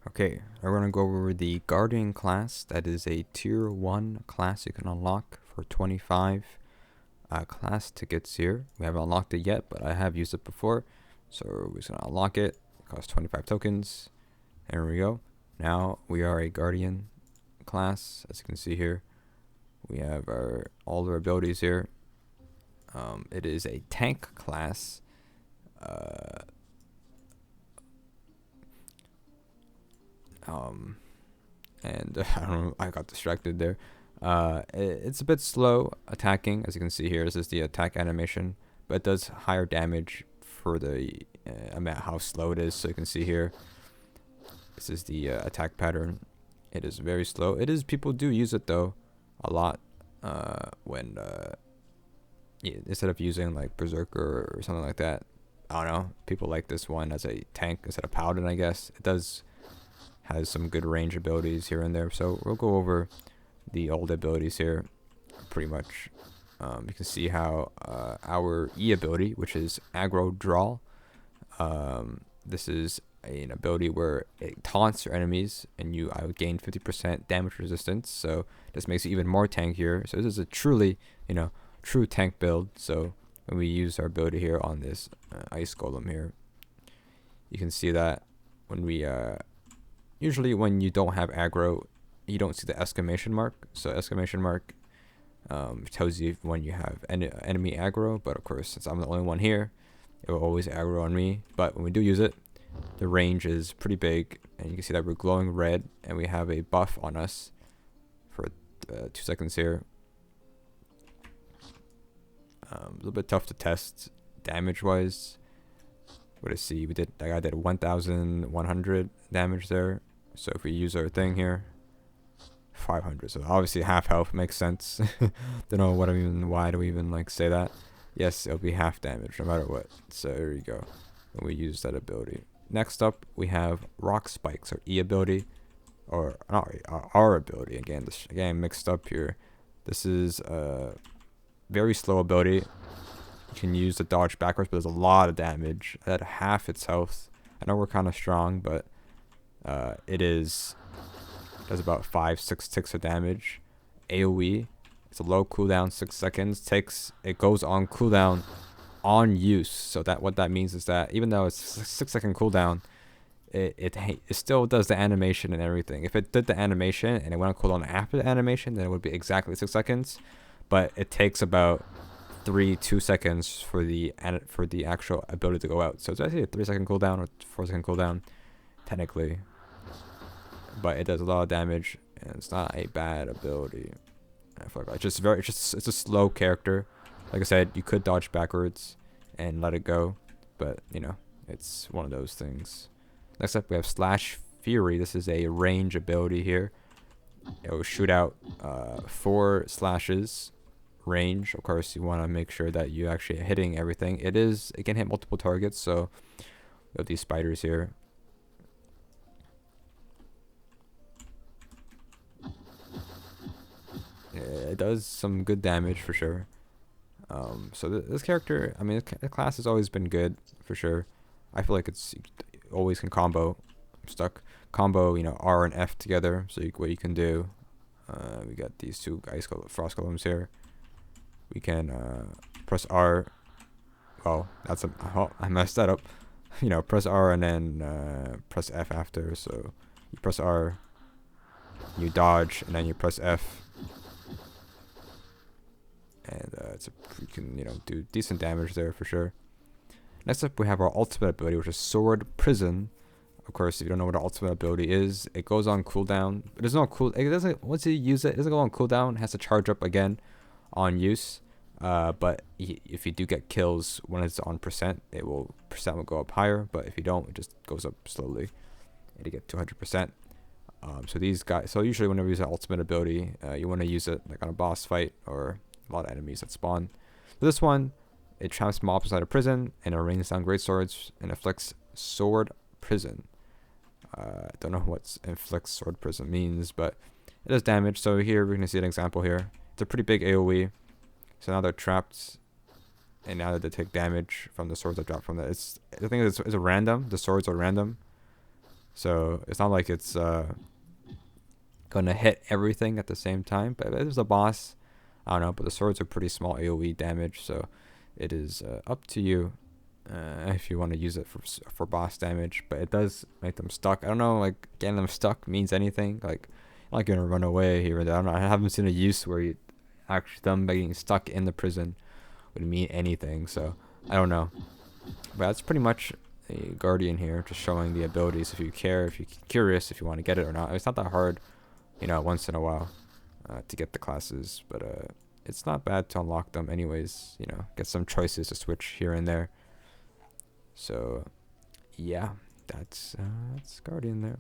Okay, we're going to go over the Guardian class. That is a tier 1 class you can unlock for 25 class tickets here. We haven't unlocked it yet, but I have used it before. So we're just going to unlock it. It costs 25 tokens. There we go. Now we are a Guardian class. As you can see here, we have all our abilities here. It is a tank class. And I don't know, I got distracted there. It's a bit slow attacking, as you can see here. This is the attack animation, but it does higher damage for the amount how slow it is. So you can see here, this is the attack pattern. It is very slow. People do use it though a lot when instead of using like Berserker or something like that. I don't know. People like this one as a tank instead of Paladin, I guess. It has some good range abilities here and there. So we'll go over the old abilities here pretty much. You can see how our E ability, which is aggro draw, this is an ability where it taunts your enemies and you gain 50% damage resistance. So this makes it even more tankier. So this is a truly, true tank build. So when we use our ability here on this ice golem here, you can see that when we usually when you don't have aggro, you don't see the exclamation mark. So exclamation mark tells you when you have enemy aggro. But of course, since I'm the only one here, it will always aggro on me. But when we do use it, the range is pretty big. And you can see that we're glowing red. And we have a buff on us for 2 seconds here. A little bit tough to test damage-wise. What I see, that guy did 1,100 damage there. So if we use our thing here, 500. So obviously half health makes sense. Don't know why do we even like say that? Yes, it'll be half damage no matter what. So there you go. When we use that ability. Next up, we have rock spikes, or E ability, or not R ability. Again, mixed up here. This is a very slow ability. You can use the dodge backwards, but there's a lot of damage at half its health. I know we're kind of strong, but does about 5-6 ticks of damage. AoE, it's a low cooldown, 6 seconds. It goes on cooldown on use. So what that means is that even though it's a 6-second cooldown, it still does the animation and everything. If it did the animation and it went on cooldown after the animation, then it would be exactly 6 seconds. But it takes about 2 seconds for the actual ability to go out. So it's actually a 3-second cooldown or 4-second cooldown, technically. But it does a lot of damage, and it's not a bad ability. It's a slow character. Like I said, you could dodge backwards and let it go, but it's one of those things. Next up, we have Slash Fury. This is a range ability here. It will shoot out 4 slashes range. Of course, you want to make sure that you actually hitting everything. It can hit multiple targets. So we have these spiders here. It does some good damage for sure. So this character, the class has always been good for sure. I feel like it's always can combo. I'm stuck. Combo, R and F together. So what you can do, we got these 2 frost golems here. We can press R. Oh, I messed that up. Press R and then press F after. So you press R, you dodge, and then you press F. And you can do decent damage there for sure. Next up, we have our ultimate ability, which is Sword Prison. Of course, if you don't know what our ultimate ability is, it goes on cooldown. But there's no it doesn't. Once you use it, it doesn't go on cooldown. It has to charge up again on use. But if you do get kills when it's on percent will go up higher. But if you don't, it just goes up slowly, and you get 200%. So these guys. So usually, whenever you use an ultimate ability, you want to use it like on a boss fight or a lot of enemies that spawn. So this one, it traps mobs inside a prison and it rains down great swords and inflicts sword prison. I don't know what inflicts sword prison means, but it does damage. So here we're gonna see an example here. It's a pretty big AoE. So now they're trapped, and now that they take damage from the swords that drop from that. The thing is, it's a random. The swords are random. So it's not like it's gonna hit everything at the same time. But if there's a boss, I don't know. But the swords are pretty small AOE damage, so it is up to you if you want to use it for boss damage. But it does make them stuck. I don't know, like getting them stuck means anything. Like I'm not gonna run away here and there. I haven't seen a use where you actually them getting stuck in the prison would mean anything. So I don't know. But that's pretty much a Guardian here, just showing the abilities. If you care, if you're curious, if you want to get it or not. It's not that hard, once in a while to get the classes, but it's not bad to unlock them anyways. Get some choices to switch here and there. So yeah, that's Guardian there.